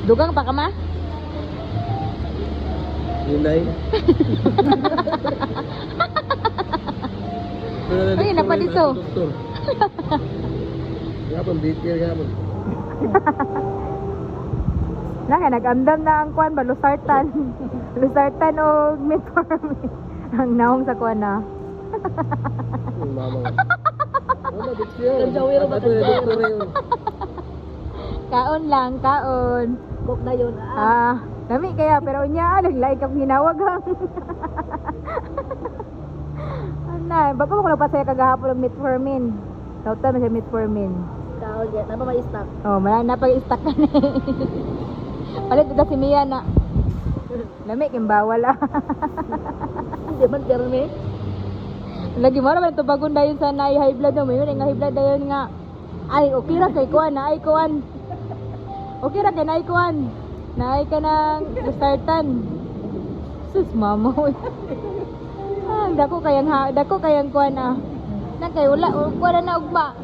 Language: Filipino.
Dugang pa ka ma? Hinay. Ay, napa dito. Gapon, detail gapon. Naka, nag-amdam na ang kuan ba? Lusartan. Lusartan o metformin. Ang naong sa kuan na. Mama. Wala, detail. Kanjawiro ba, kanjawiro? Kaon lang, kaon. Cook na yun. Dami kaya, pero unya, naglaik ang hinawag hang. Ana, bago ko lang pa saya kagahapon ng metformin. Tawta man siya metformin. Kaon yan. Napa may stock. Oh, marami na pag-stack ka na. Palit ito si Mia na. Lami, kimbawal ah. Hindi man karami. Lagi mo naman ito bagon dayon sa na high blood mo. Yun nga high blood dayon nga. Ay, okay ra kay kuan na ay kuan. Okay ra kay na ay kuan. Na ay ka nang startan. Sus mama. Dako kayang kuan ah. Nang kay wala na ugma.